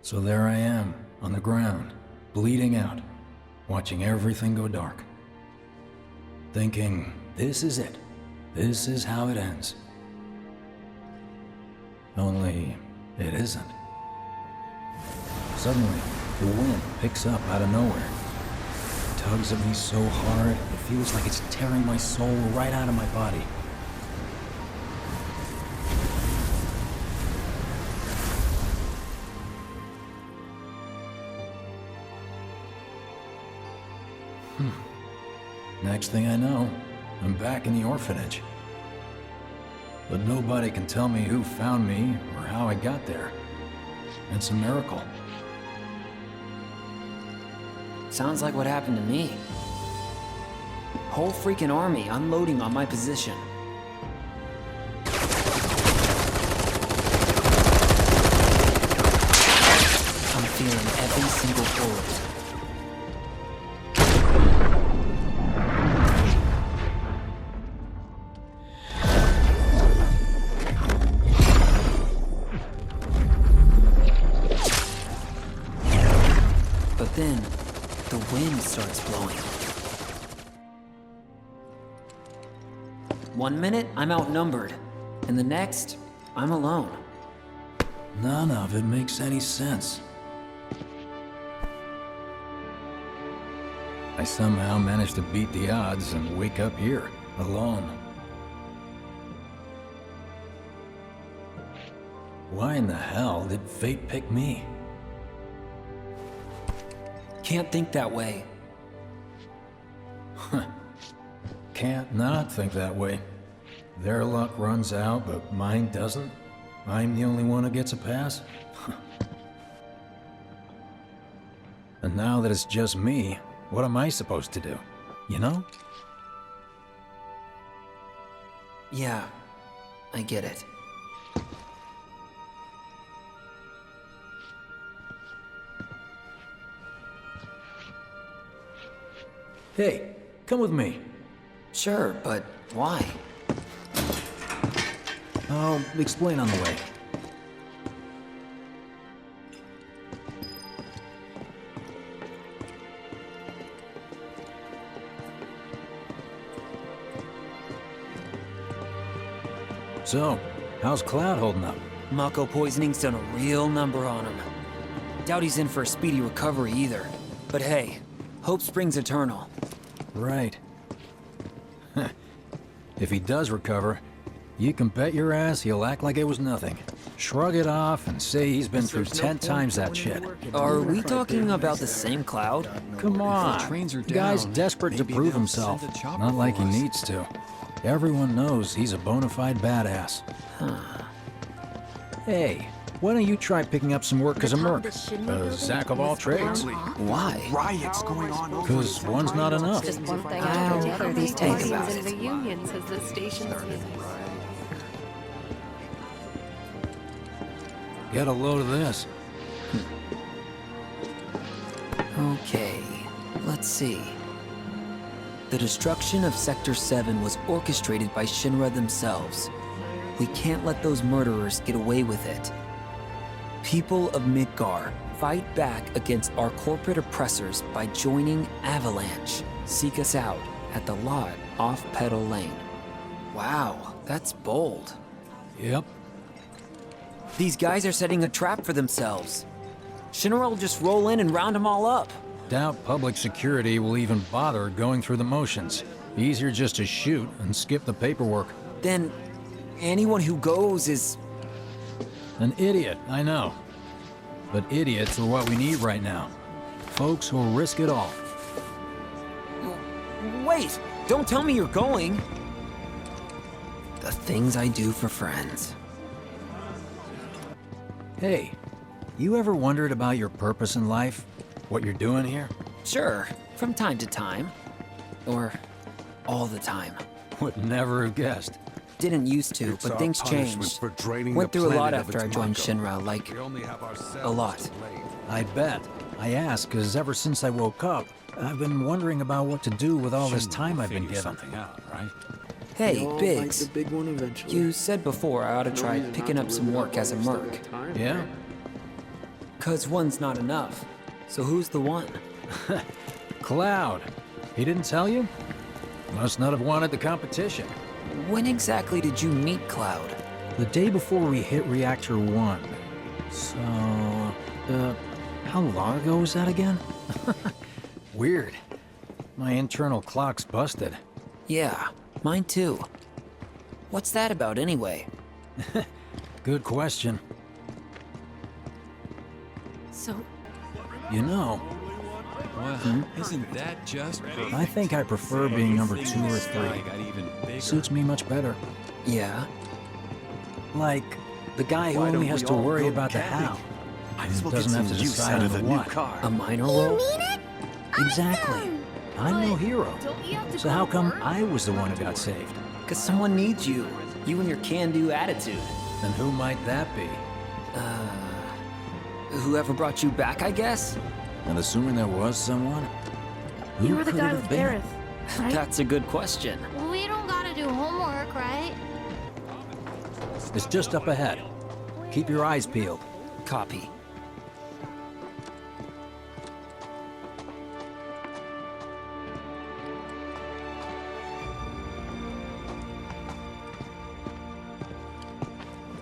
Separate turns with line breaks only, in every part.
So there I am, on the ground, bleeding out, watching everything go dark. Thinking, this is it. This is how it ends. Only, it isn't. Suddenly, the wind picks up out of nowhere. It tugs at me so hard, it feels like it's tearing my soul right out of my body. Next thing I know, I'm back in the orphanage. But nobody can tell me who found me or how I got there. It's a miracle.
Sounds like what happened to me. Whole freaking army unloading on my position. I'm feeling every single bullet. But then, the wind starts blowing. 1 minute, I'm outnumbered, and the next, I'm alone.
None of it makes any sense. I somehow managed to beat the odds and wake up here, alone. Why in the hell did fate pick me?
Can't think that way.
Can't not think that way. Their luck runs out, but mine doesn't. I'm the only one who gets a pass. And now that it's just me, what am I supposed to do? You know?
Yeah, I get it.
Hey, come with me.
Sure, but why?
I'll explain on the way. So, how's Cloud holding up?
Mako poisoning's done a real number on him. Doubt he's in for a speedy recovery either. But hey, hope springs eternal.
Right. If he does recover, you can bet your ass he'll act like it was nothing. Shrug it off and say he's been through 10 times that shit.
Are we talking about the same Cloud?
Come on, the guy's desperate to prove himself. Not like he needs to. Everyone knows he's a bona fide badass. Hey, why don't you try picking up some work as a merc? A Zack of all trades.
Why?
Riots going on over
Because one's not enough.
Just one thing
How
after
do
another.
these
These
take
days
about
and
it?
reunions as the station's
Get a load of this.
Okay, let's see. The destruction of Sector 7 was orchestrated by Shinra themselves. We can't let those murderers get away with it. People of Midgar, fight back against our corporate oppressors by joining Avalanche. Seek us out at the lot off Petal Lane. Wow, that's bold.
Yep.
These guys are setting a trap for themselves. Shinra will just roll in and round them all up.
Doubt public security will even bother going through the motions. Easier just to shoot and skip the paperwork.
Then anyone who goes is...
An idiot, I know. But idiots are what we need right now. Folks who'll risk it all.
Wait! Don't tell me you're going! The things I do for friends.
Hey, you ever wondered about your purpose in life? What you're doing here?
Sure, from time to time. Or all the time.
Would never have guessed.
Didn't used to,
It's
but
our
things
punishment
changed.
for draining
Went
the
through a lot
planet of
after I
its
joined
Mako.
Shinra, like,
We only have ourselves
a lot.
to blame.
I bet. I ask because ever since I woke up, I've been wondering about what to do with all this time I've been given.
Something out, right?
Hey,
Like
Biggs.
the big one eventually.
You said before I ought to try
No reason
picking
not
up
to
some
live
work
while
as a
we're still
merc.
got time,
Yeah?
right?
'Cause one's not enough. So who's the one?
Cloud. He didn't tell you? Must not have wanted the competition.
When exactly did you meet Cloud?
The day before we hit Reactor 1. So, how long ago was that again? Weird. My internal clock's busted.
Yeah, mine too. What's that about anyway?
Good question.
So,
You know,
Well, isn't that just perfect?
I think I prefer being number 2 or 3.
Sky got even bigger.
Suits me much better.
Yeah?
Like, the guy who
Why
only
don't
has
we
to
all
worry
go
about the
camping?
how.
Might as well
Doesn't
get
have
some
to
use
decide
out
on
of
the
the new
what.
car.
A minor
You
role?
mean it?
Exactly. I'm no hero.
don't you have to
So
go
how
to
come
work?
I was the one who got saved?
'Cause someone needs you. You and your can-do attitude.
And who might that be?
Whoever brought you back, I guess?
And assuming there was someone, who
You were the
could
guy
it
with
have been?
Aerith, right?
That's a good question.
We don't gotta do homework, right?
It's just up ahead. Keep your eyes peeled.
Copy.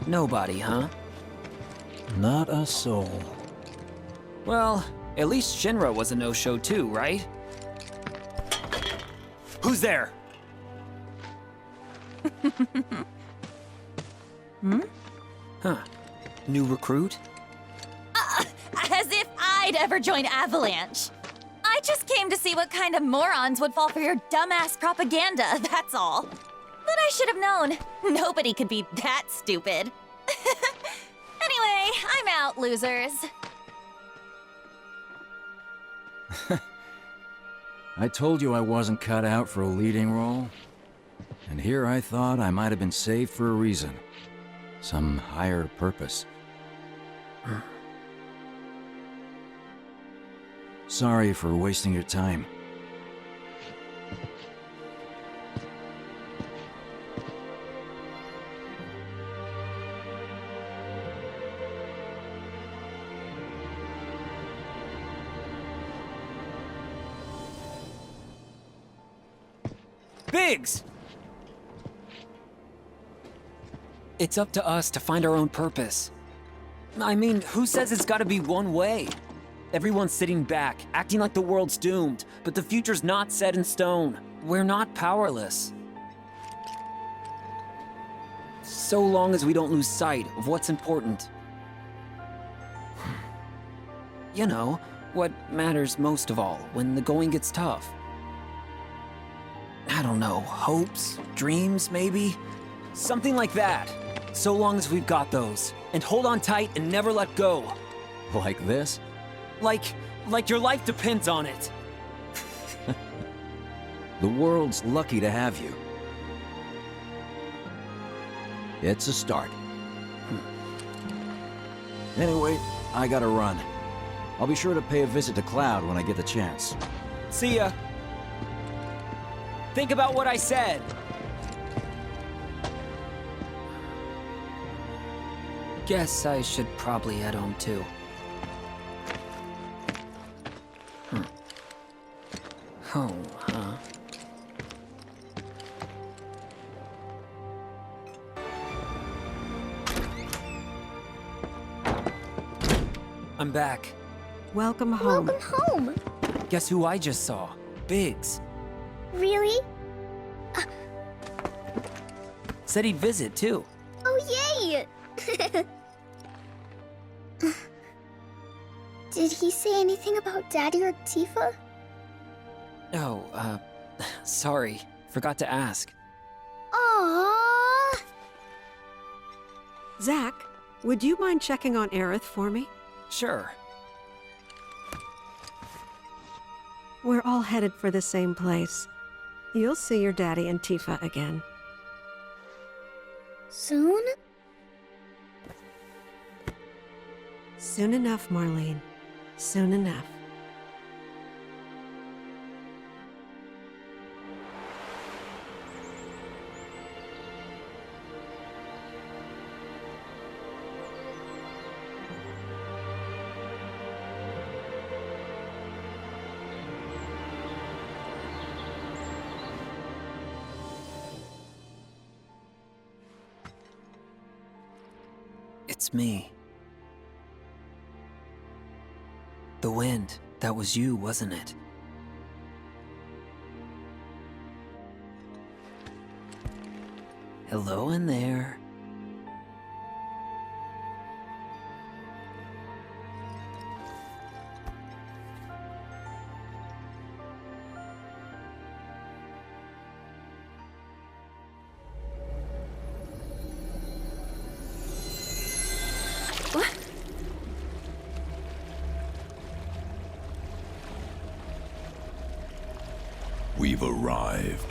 Nobody, huh?
Not a soul.
Well, at least Shinra was a no-show too, right? Who's there? Huh. New recruit?
As if I'd ever join Avalanche. I just came to see what kind of morons would fall for your dumbass propaganda, that's all. But I should have known. Nobody could be that stupid. Anyway, I'm out, losers.
I told you I wasn't cut out for a leading role. And here I thought I might have been saved for a reason. Some higher purpose. Sorry for wasting your time.
Biggs! It's up to us to find our own purpose. I mean, who says it's gotta be one way? Everyone's sitting back, acting like the world's doomed, but the future's not set in stone. We're not powerless. So long as we don't lose sight of what's important. You know, what matters most of all when the going gets tough. I don't know, hopes, dreams, maybe? Something like that. So long as we've got those. And hold on tight and never let go.
Like this?
Like your life depends on it.
The world's lucky to have you. It's a start. Anyway, I gotta run. I'll be sure to pay a visit to Cloud when I get the chance.
See ya. Think about what I said. Guess I should probably head home too. Home, huh? I'm back.
Welcome home.
Welcome home.
Guess who I just saw? Biggs.
Really?
Said he'd visit too.
Oh, yay! Did he say anything about Daddy or Tifa?
Oh, sorry. Forgot to ask.
Aww.
Zach, would you mind checking on Aerith for me?
Sure.
We're all headed for the same place. You'll see your daddy and Tifa again.
Soon?
Soon enough, Marlene. Soon enough.
It's me. The wind, that was you, wasn't it? Hello in there.
We've arrived.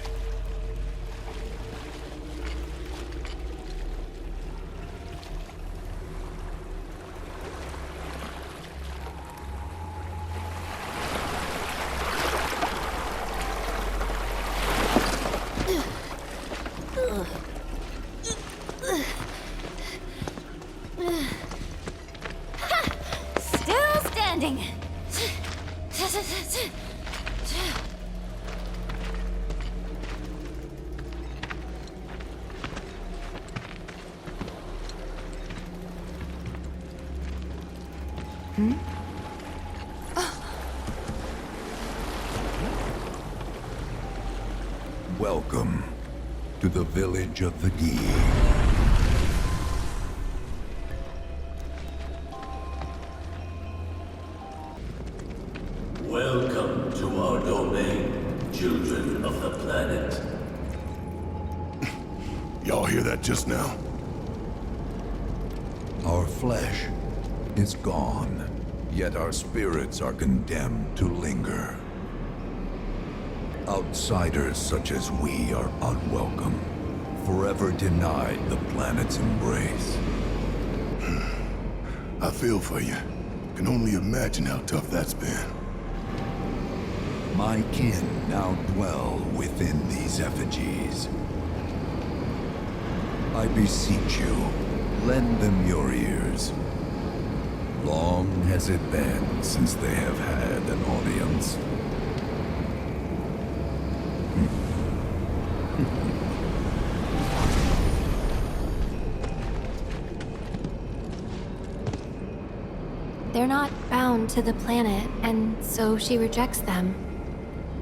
Still standing.
Welcome to the village of the Gi.
Welcome to our domain, children of the planet.
Y'all hear that just now?
Our flesh is gone, yet our spirits are condemned to linger. Outsiders such as we are unwelcome, forever denied the planet's embrace.
I feel for you. Can only imagine how tough that's been.
My kin now dwell within these effigies. I beseech you, lend them your ears. Long has it been since they have had an audience.
They're not bound to the planet, and so she rejects them.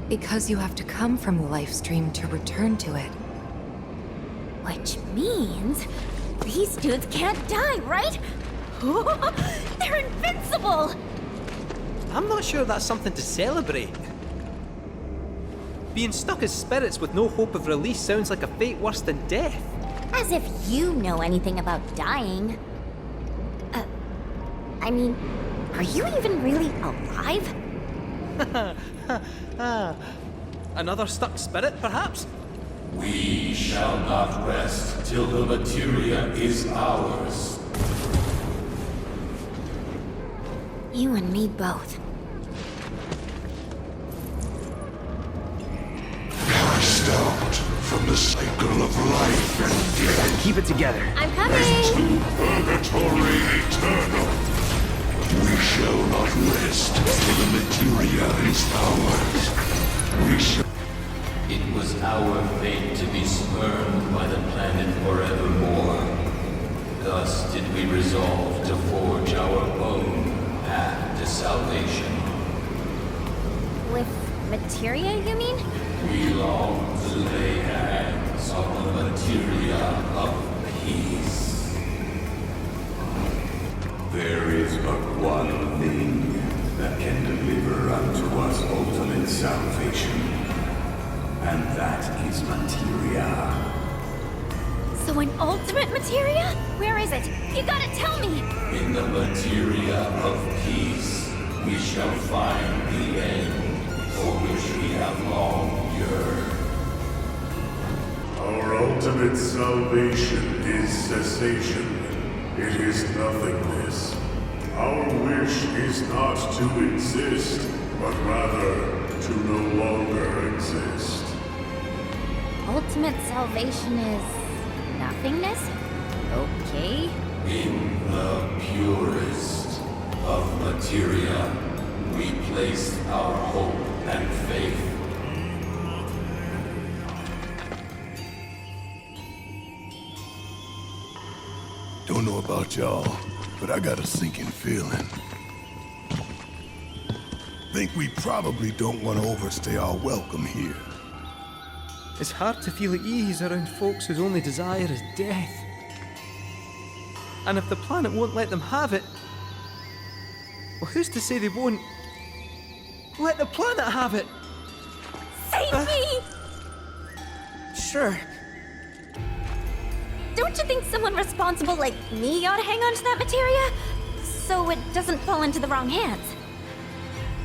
Because you have to come from the life stream to return to it.
Which means these dudes can't die, right? They're invincible!
I'm not sure that's something to celebrate. Being stuck as spirits with no hope of release sounds like a fate worse than death.
As if you know anything about dying. I mean, are you even really alive?
Another stuck spirit, perhaps?
We shall not rest till the materia is ours.
You and me both.
Cast out from the cycle of life and death.
Keep it together.
I'm coming!
To purgatory eternal. We shall not rest till the materia is ours. We shall...
It was our fate to be spurned by the planet forevermore. Thus did we resolve to forge our own path to salvation.
With materia, you mean?
We long to lay hands on the materia of peace. There is but one thing that can deliver unto us ultimate salvation, and that is materia.
So an ultimate materia? Where is it? You gotta tell me!
In the materia of peace, we shall find the end for which we have long yearned.
Our ultimate salvation is cessation. It is nothingness. Our wish is not to exist, but rather to no longer exist.
Ultimate salvation is nothingness? Okay.
In the purest of materia, we place our hope and faith.
Don't
don't know about y'all, but I got a sinking feeling. Think we probably don't want to overstay our welcome here.
It's hard to feel at ease around folks whose only desire is death. And if the planet won't let them have it, well, who's to say they won't let the planet have it?
Save me!
Sure.
Don't you think someone responsible like me ought to hang on to that materia? So it doesn't fall into the wrong hands.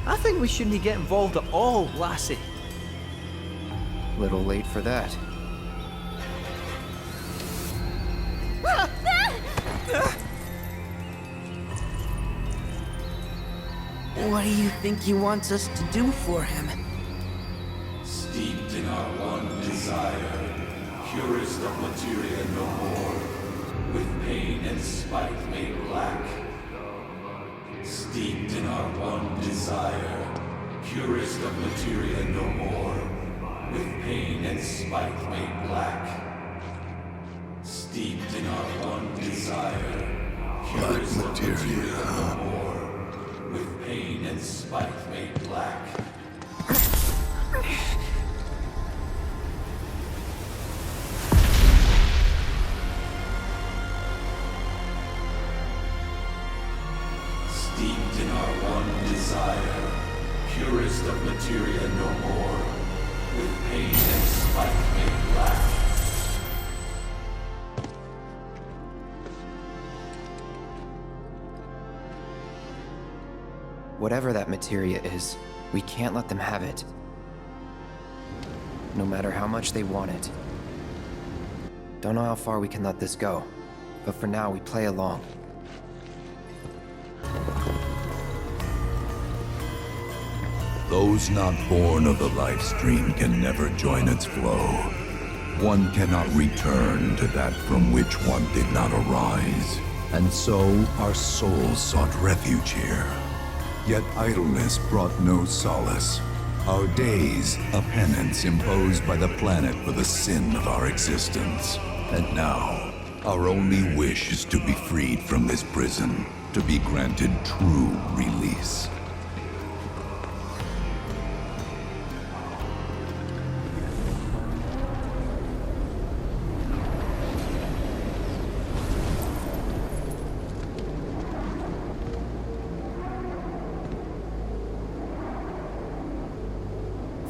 I think we shouldn't get involved at all, lassie.
Little late for that.
What do you think he wants us to do for him?
Steeped in our one desire, purest of materia no more, with pain and spite made black. Steeped in our one desire, purest of materia no more, with pain and spite made black. Steeped in our one desire, purest of materia no more, with pain and spite made black. Steeped in our one desire, purest of materia no more, with pain and spite made black.
Whatever that materia is, we can't let them have it. No matter how much they want it. Don't know how far we can let this go, but for now we play along.
Those not born of the life stream can never join its flow. One cannot return to that from which one did not arise. And so our souls sought refuge here. Yet idleness brought no solace. Our days, a penance imposed by the planet for the sin of our existence. And now, our only wish is to be freed from this prison, to be granted true release.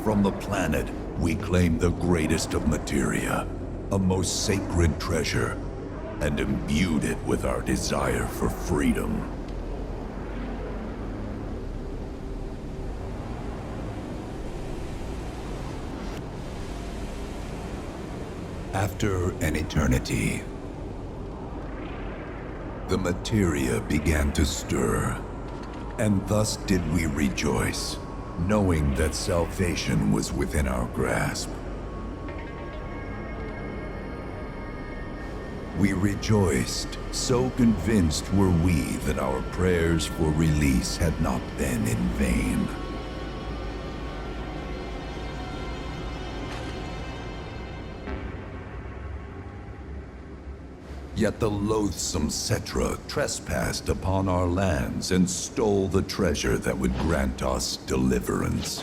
From the planet, we claim the greatest of materia, a most sacred treasure, and imbued it with our desire for freedom. After an eternity, the materia began to stir, and thus did we rejoice, knowing that salvation was within our grasp. We rejoiced, so convinced were we that our prayers for release had not been in vain. Yet the loathsome Cetra trespassed upon our lands and stole the treasure that would grant us deliverance.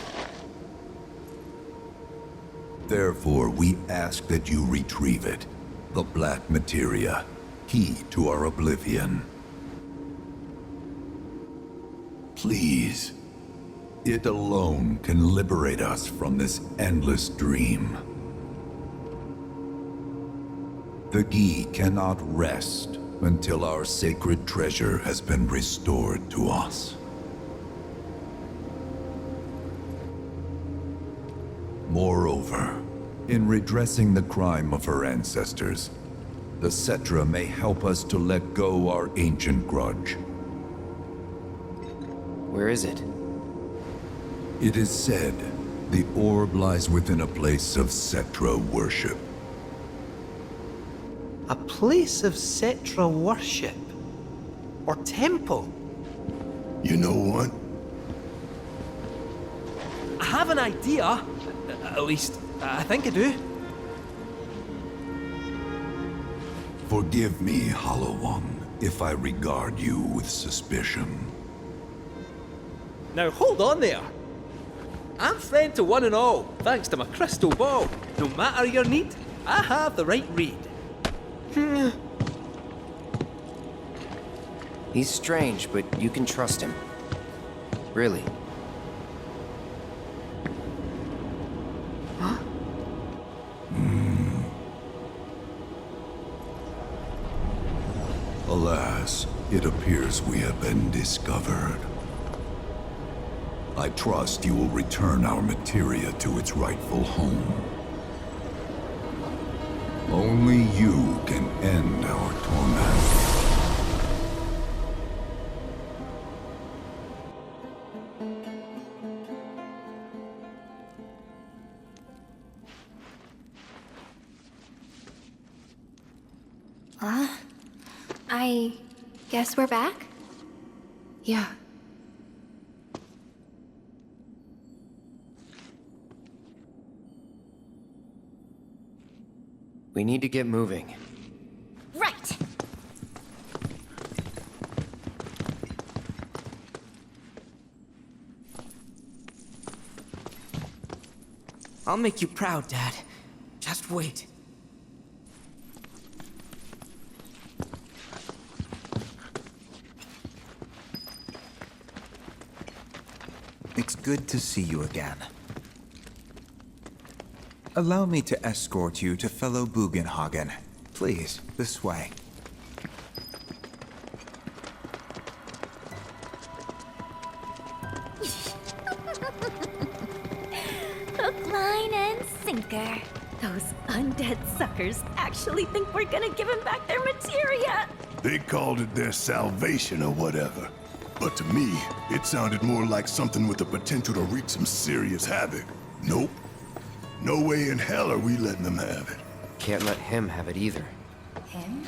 Therefore, we ask that you retrieve it, the black materia, key to our oblivion. Please, it alone can liberate us from this endless dream. The Gi cannot rest until our sacred treasure has been restored to us. Moreover, in redressing the crime of her ancestors, the Cetra may help us to let go our ancient grudge.
Where is it?
It is said the orb lies within a place of Cetra worship.
A place of Cetra worship? Or temple?
You know what?
I have an idea. At least, I think I do.
Forgive me, Hollow One. if I regard you with suspicion.
Now hold on there. I'm friend to one and all, thanks to my crystal ball. No matter your need, I have the right read.
He's strange, but you can trust him. Really.
Huh?
Alas, it appears we have been discovered. I trust you will return our materia to its rightful home. Only you can end our torment.
I guess we're back?
Yeah.
We need to get moving.
Right.
I'll make you proud, Dad. Just wait.
It's good to see you again. Allow me to escort you to fellow Bugenhagen. Please, this way.
Hook, line, and sinker. Those undead suckers actually think we're gonna give them back their materia.
They called it their salvation or whatever. But to me, it sounded more like something with the potential to wreak some serious havoc. Nope. No way in hell are we letting them have it.
Can't let him have it either.
Him?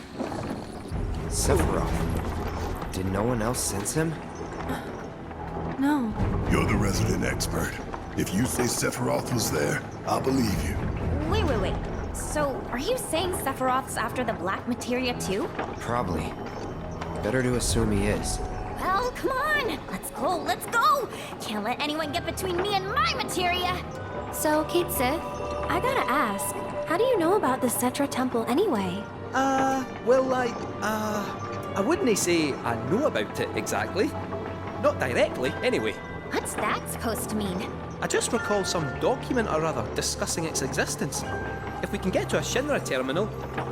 Sephiroth. Did no one else sense him?
No.
You're the resident expert. If you say Sephiroth was there, I'll believe you.
Wait. So, are you saying Sephiroth's after the black materia too?
Probably. Better to assume he is.
Well, come on! Let's go! Can't let anyone get between me and my materia!
So, Kate Sith, I gotta ask, how do you know about the Cetra Temple anyway?
Well, I wouldn't say I know about it exactly. Not directly, anyway.
What's that supposed to mean?
I just recall some document or other discussing its existence. If we can get to a Shinra terminal,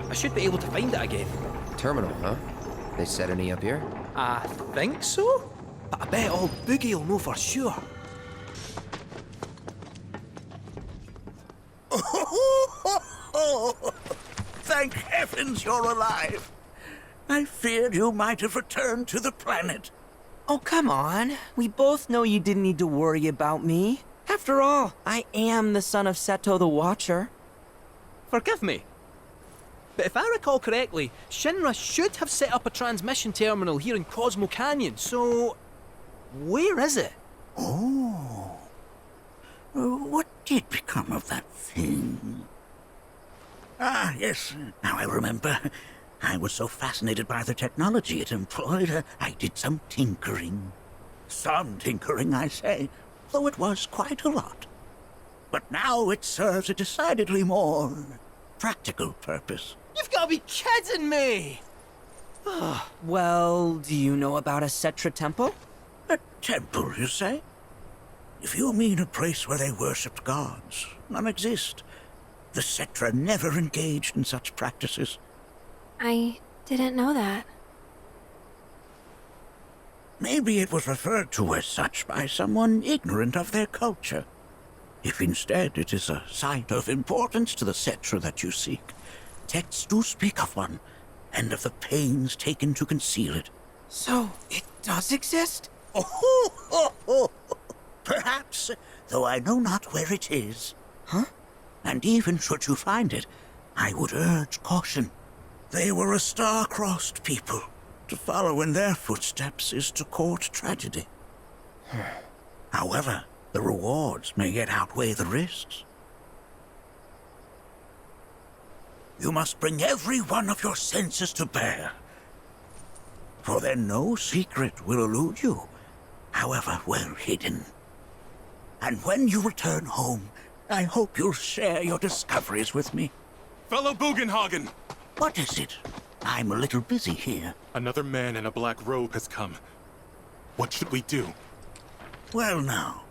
I should be able to find it again.
Terminal, huh? They set any up here?
I think so? But I bet old Boogie will know for sure.
Thank heavens you're alive. I feared you might have returned to the planet.
Oh, come on. We both know you didn't need to worry about me. After all, I am the son of Seto the Watcher.
Forgive me. But if I recall correctly, Shinra should have set up a transmission terminal here in Cosmo Canyon, so... where is it?
Oh. What did become of that thing? Ah, yes, now I remember. I was so fascinated by the technology it employed, I did some tinkering. Some tinkering, I say, though it was quite a lot. But now it serves a decidedly more practical purpose.
You've got to be kidding me! Well, do you know about a Cetra temple?
A temple, you say? If you mean a place where they worshipped gods, none exist. The Cetra never engaged in such practices.
I didn't know that.
Maybe it was referred to as such by someone ignorant of their culture. If instead it is a site of importance to the Cetra that you seek, texts do speak of one, and of the pains taken to conceal it.
So, it does exist?
Perhaps, though I know not where it is.
Huh?
And even should you find it, I would urge caution. They were a star-crossed people. To follow in their footsteps is to court tragedy. However, the rewards may yet outweigh the risks. You must bring every one of your senses to bear. for then no secret will elude you, however well hidden. And when you return home, I hope you'll share your discoveries with me.
Fellow Bugenhagen!
What is it? I'm a little busy here.
Another man in a black robe has come. What should we do?
Well now,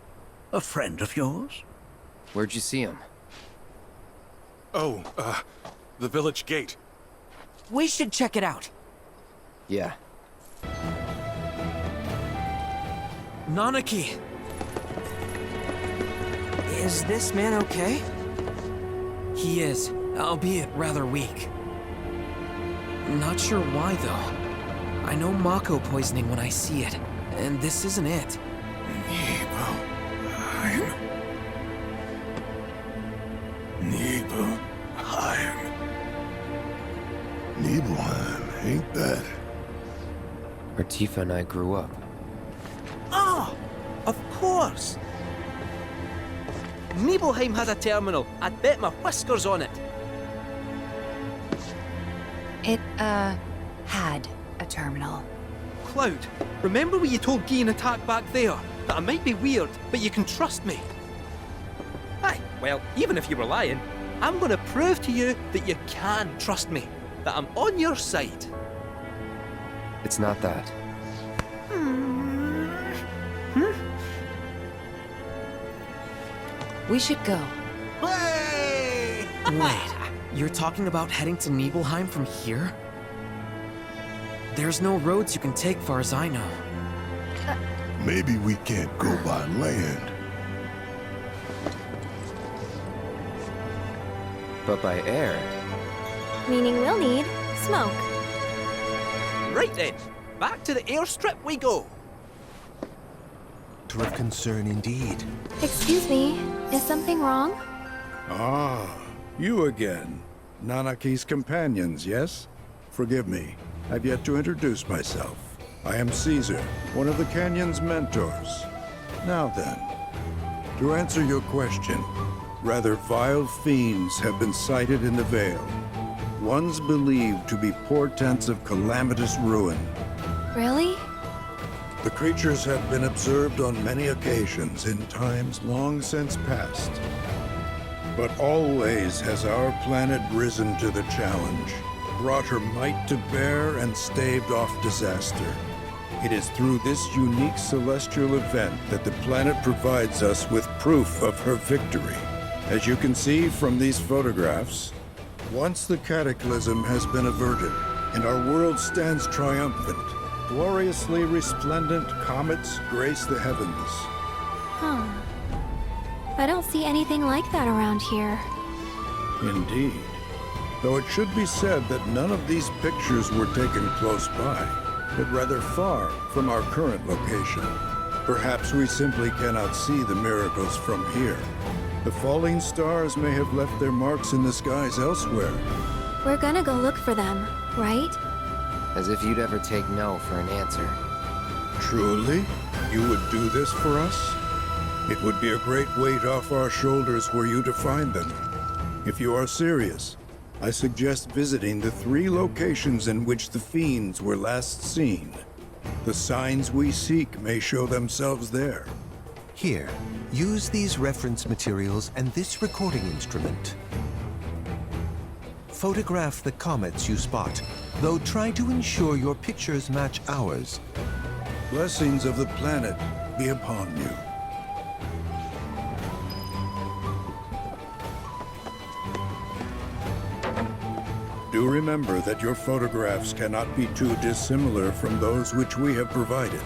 a friend of yours?
Where'd you see him?
Oh, the village gate.
We should check it out.
Yeah.
Nanaki! Is this man okay? He is, albeit rather weak. Not sure why, though. I know Mako poisoning when I see it, and this isn't it.
Nibelheim, ain't that?
Where Tifa and I grew up.
Ah! Of course! Nibelheim has a terminal. I'd bet my whiskers on it.
It, had a terminal.
Cloud, remember when you told Gian attack back there? That I might be weird, but you can trust me. Aye, well, even if you were lying, I'm gonna prove to you that you can trust me. That I'm on your side.
It's not that.
We should go.
Wait, you're talking about heading to Nibelheim from here? There's no roads you can take far as I know.
Maybe we can't go by land.
But by air.
Meaning we'll need smoke.
Right then, back to the airstrip we go.
Matter of concern indeed.
Excuse me, is something wrong?
Ah, you again. Nanaki's companions, yes? Forgive me, I've yet to introduce myself. I am Caesar, one of the Canyon's mentors. Now then, to answer your question, rather vile fiends have been sighted in the Vale. Ones believed to be portents of calamitous ruin.
Really?
The creatures have been observed on many occasions in times long since past. But always has our planet risen to the challenge, brought her might to bear and staved off disaster. It is through this unique celestial event that the planet provides us with proof of her victory. As you can see from these photographs, once the cataclysm has been averted and our world stands triumphant, gloriously resplendent comets grace the heavens.
Huh. I don't see anything like that around here.
Indeed. Though it should be said that none of these pictures were taken close by, but rather far from our current location. Perhaps we simply cannot see the miracles from here. The falling stars may have left their marks in the skies elsewhere.
We're gonna go look for them, right?
As if you'd ever take no for an answer.
Truly? You would do this for us? It would be a great weight off our shoulders were you to find them. If you are serious, I suggest visiting the 3 locations in which the fiends were last seen. The signs we seek may show themselves there.
Here, use these reference materials and this recording instrument. Photograph the comets you spot, though try to ensure your pictures match ours.
Blessings of the planet be upon you. Do remember that your photographs cannot be too dissimilar from those which we have provided.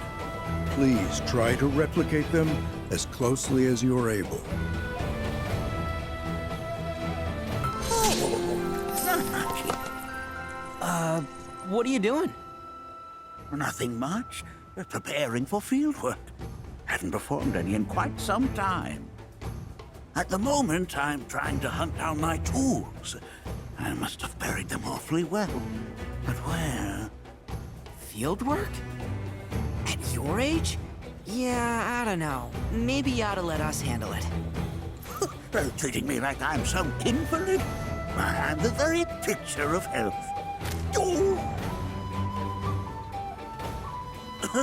Please try to replicate them as closely as you are able.
What are you doing?
Nothing much. Preparing for fieldwork. Haven't performed any in quite some time. At the moment, I'm trying to hunt down my tools. I must have buried them awfully well. But where?
Field work? At your age? Yeah, I don't know. Maybe you ought to let us handle it.
Treating me like I'm some invalid? I'm the very picture of health. Oh!
See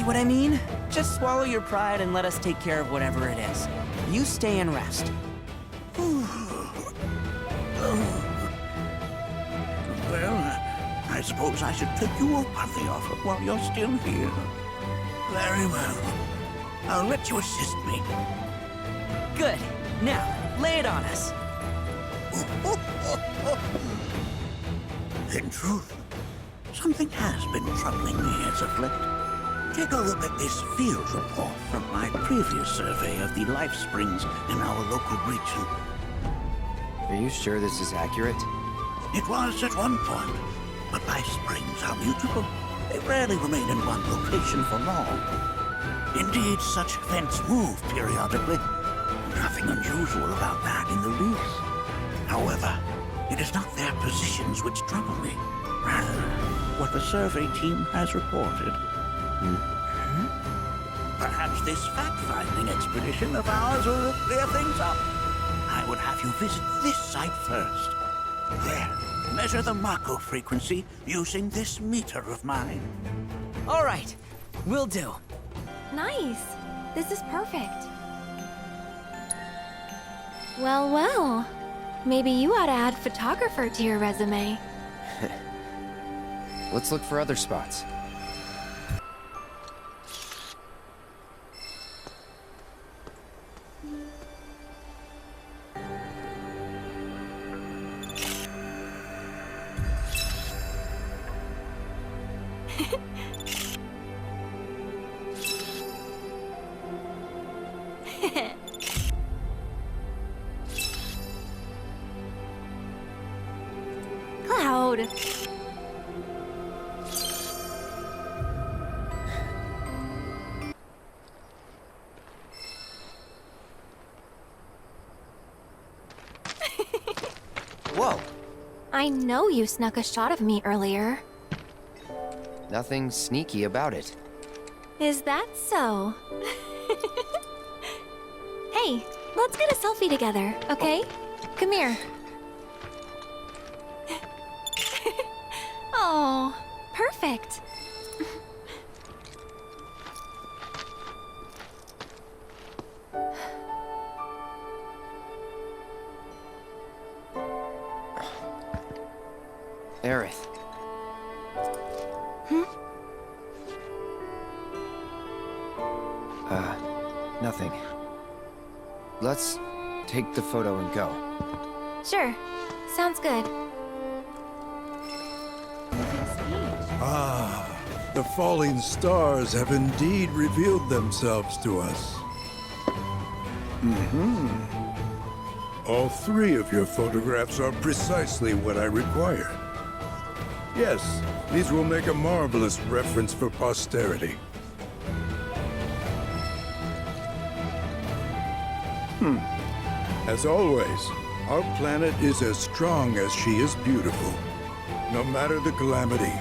what I mean? Just swallow your pride and let us take care of whatever it is. You stay and rest.
Well, I suppose I should take you up on the offer while you're still here. Very well. I'll let you assist me.
Good. Now, lay it on us.
In truth, something has been troubling me as of late. Take a look at this field report from my previous survey of the life springs in our local region.
Are you sure this is accurate?
It was at one point, but life springs are mutable. They rarely remain in one location for long. Indeed, such events move periodically. Nothing unusual about that in the least. However, it is not their positions which trouble me. Rather, what the survey team has reported. Perhaps this fact-finding expedition of ours will clear things up. I would have you visit this site first. There, measure the Mako frequency using this meter of mine.
All right, will do.
Nice. This is perfect. Well, well. Maybe you ought to add photographer to your resume.
Let's look for other spots.
Cloud.
Whoa!
I know you snuck a shot of me earlier.
Nothing sneaky about it.
Is that so? Hey, let's get a selfie together, okay? Come here. Oh, perfect.
Aerith. Nothing. Let's take the photo and go.
Sure. Sounds good.
Ah, the falling stars have indeed revealed themselves to us. All three of your photographs are precisely what I require. Yes, these will make a marvelous reference for posterity. As always, our planet is as strong as she is beautiful. No matter the calamity,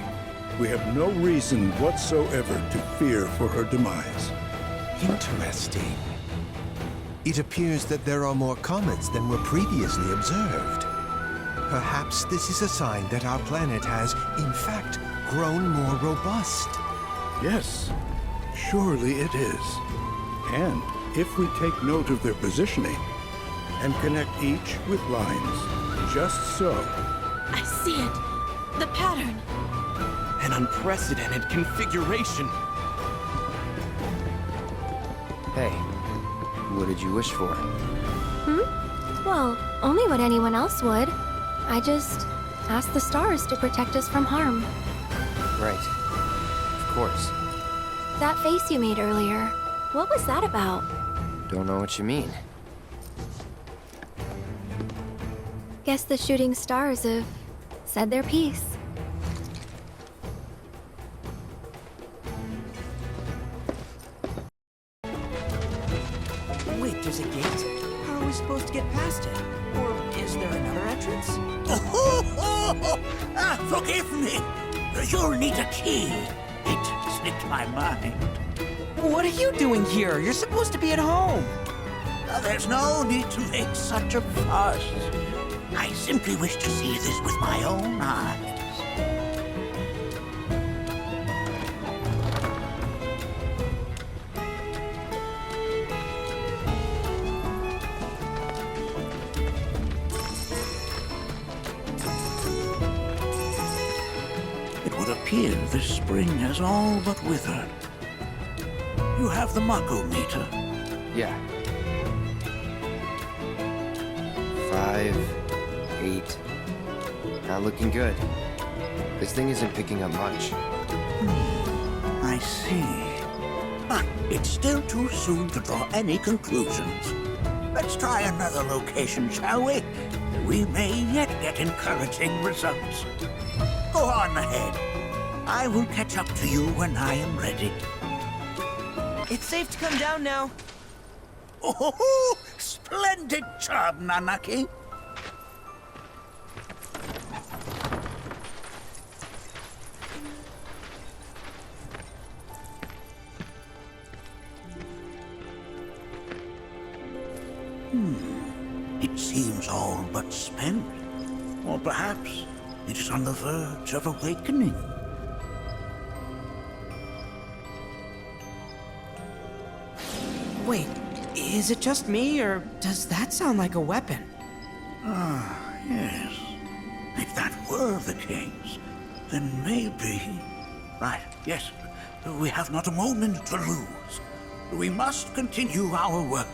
we have no reason whatsoever to fear for her demise.
Interesting. It appears that there are more comets than were previously observed. Perhaps this is a sign that our planet has, in fact, grown more robust.
Yes, surely it is. And if we take note of their positioning and connect each with lines, just so.
I see it. The pattern.
An unprecedented configuration.
Hey, what did you wish for?
Well, only what anyone else would. I just asked the stars to protect us from harm.
Right. Of course.
That face you made earlier, what was that about?
Don't know what you mean.
Guess the shooting stars have said their piece.
Wait, there's a gate? How are we supposed to get past it? Or is there another entrance?
Forgive me. You'll need a key. It slipped my mind.
What are you doing here? You're supposed to be at home.
There's no need to make such a fuss. I simply wish to see this with my own eyes. It would appear this spring has all but withered. You have the Mako meter.
Yeah. 5, 8. Not looking good. This thing isn't picking up much.
I see. But it's still too soon to draw any conclusions. Let's try another location, shall we? We may yet get encouraging results. Go on ahead. I will catch up to you when I am ready.
It's safe to come down now.
Oh, splendid job, Nanaki. It seems all but spent. Or perhaps it is on the verge of awakening.
Wait, is it just me, or does that sound like a weapon?
Ah, yes. If that were the case, then maybe... Right, yes. We have not a moment to lose. We must continue our work.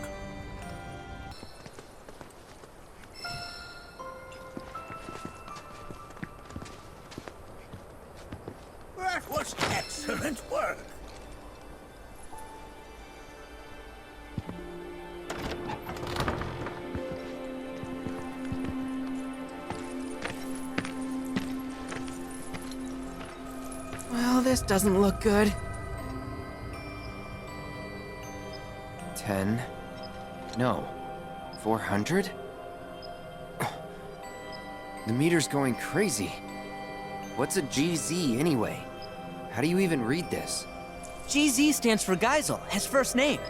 That was excellent work.
Well, this doesn't look good.
10. No. 400? The meter's going crazy. What's a GZ anyway? How do you even read this?
GZ stands for Geisel, his first name.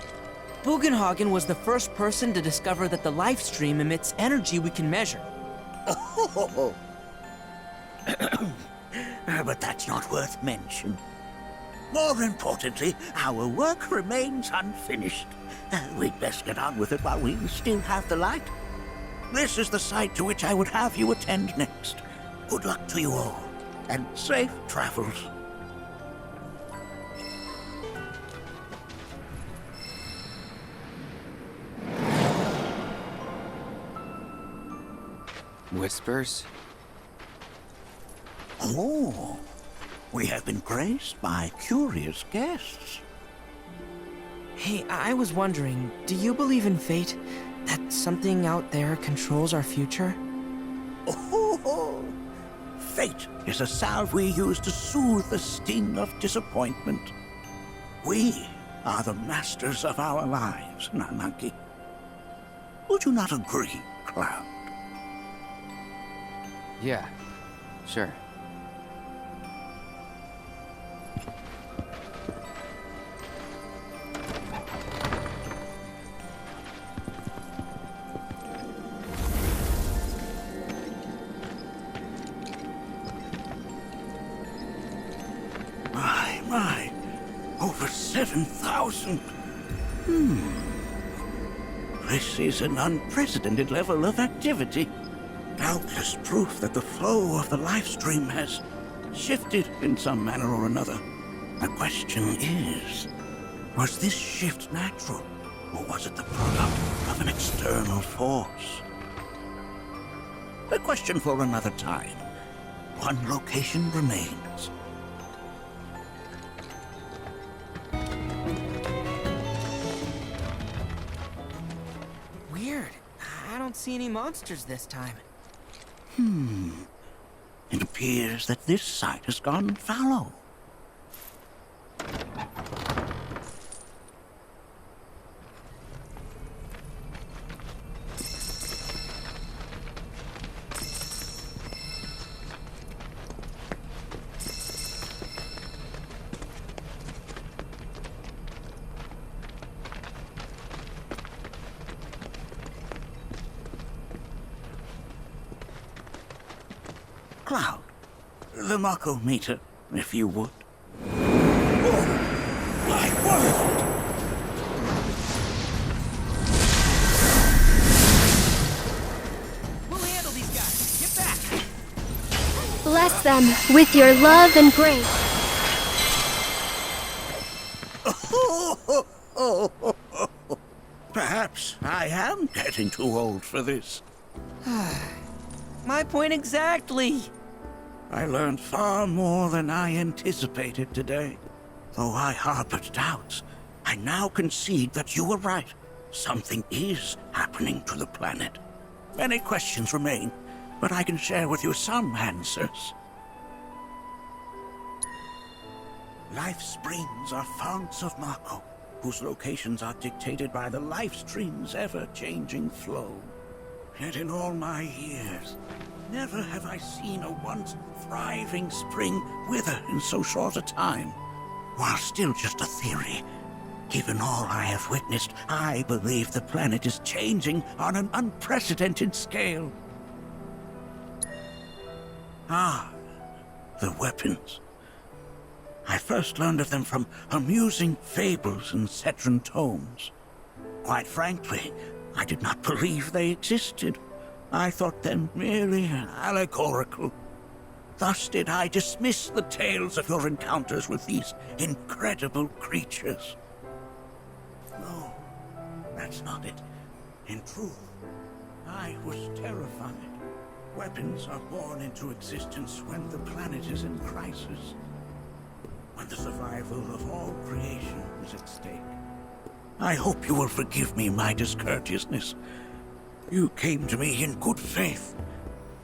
Bugenhagen was the first person to discover that the life stream emits energy we can measure.
Oh. But that's not worth mention. More importantly, our work remains unfinished. We'd best get on with it while we still have the light. This is the site to which I would have you attend next. Good luck to you all, and safe travels.
Whispers?
Oh, we have been graced by curious guests.
Hey, I was wondering, do you believe in fate? That something out there controls our future?
Oh, fate is a salve we use to soothe the sting of disappointment. We are the masters of our lives, Nanaki. Would you not agree, Cloud?
Yeah, sure.
My, over 7,000. This is an unprecedented level of activity. Doubtless proof that the flow of the life stream has shifted in some manner or another. The question is, was this shift natural, or was it the product of an external force? A question for another time. One location remains.
Weird. I don't see any monsters this time.
It appears that this site has gone fallow. Cloud, the Mako meter, if you would. Oh, my word!
We'll handle these guys. Get back!
Bless them with your love and grace.
Perhaps I am getting too old for this.
My point exactly.
I learned far more than I anticipated today. Though I harbored doubts, I now concede that you were right. Something is happening to the planet. Many questions remain, but I can share with you some answers. Life springs are founts of Mako, whose locations are dictated by the life stream's ever-changing flow. Yet in all my years, never have I seen a once thriving spring wither in so short a time. While still just a theory, given all I have witnessed, I believe the planet is changing on an unprecedented scale. Ah, the weapons. I first learned of them from amusing fables and Cetran tomes. Quite frankly, I did not believe they existed. I thought them merely allegorical. Thus did I dismiss the tales of your encounters with these incredible creatures. No, that's not it. In truth, I was terrified. Weapons are born into existence when the planet is in crisis. When the survival of all creation is at stake. I hope you will forgive me my discourteousness. You came to me in good faith,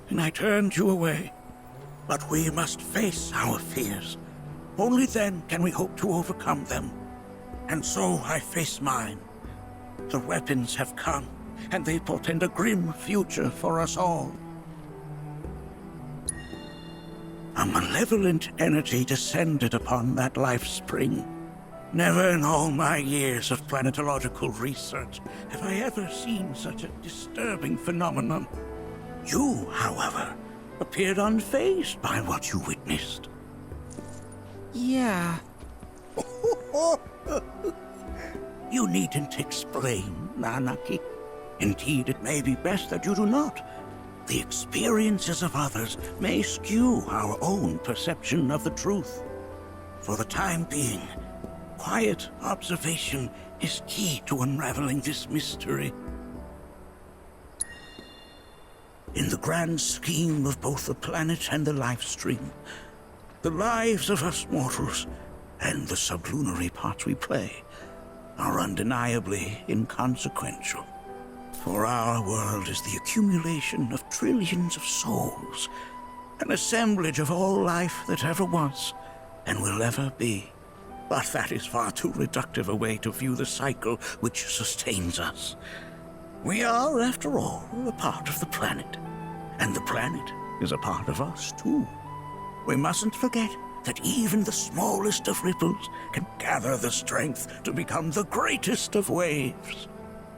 and I turned you away. But we must face our fears. Only then can we hope to overcome them. And so I face mine. The weapons have come, and they portend a grim future for us all. A malevolent energy descended upon that life spring. Never in all my years of planetological research have I ever seen such a disturbing phenomenon. You, however, appeared unfazed by what you witnessed.
Yeah.
You needn't explain, Nanaki. Indeed, it may be best that you do not. The experiences of others may skew our own perception of the truth. For the time being, quiet observation is key to unraveling this mystery. In the grand scheme of both the planet and the life stream, the lives of us mortals, and the sublunary parts we play, are undeniably inconsequential. For our world is the accumulation of trillions of souls, an assemblage of all life that ever was and will ever be. But that is far too reductive a way to view the cycle which sustains us. We are, after all, a part of the planet, and the planet is a part of us, too. We mustn't forget that even the smallest of ripples can gather the strength to become the greatest of waves.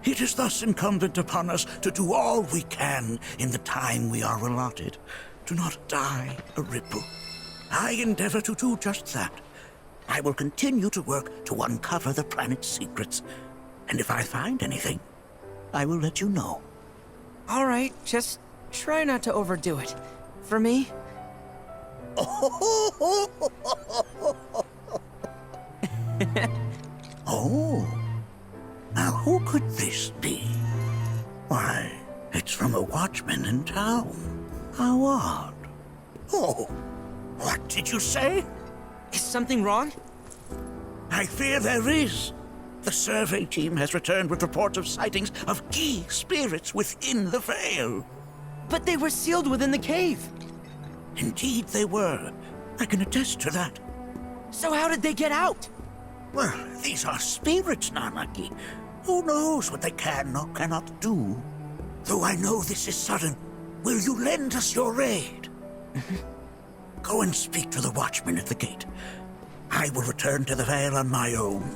It is thus incumbent upon us to do all we can in the time we are allotted, to not die a ripple. I endeavor to do just that. I will continue to work to uncover the planet's secrets, and if I find anything, I will let you know.
All right, just try not to overdo it. For me?
Oh. Now who could this be? Why, it's from a watchman in town. How odd. Oh, what did you say?
Is something wrong?
I fear there is. The survey team has returned with reports of sightings of key spirits within the Veil.
But they were sealed within the cave.
Indeed they were. I can attest to that.
So how did they get out?
Well, these are spirits, Nanaki. Who knows what they can or cannot do? Though I know this is sudden, will you lend us your aid? Go and speak to the watchman at the gate. I will return to the Veil on my own.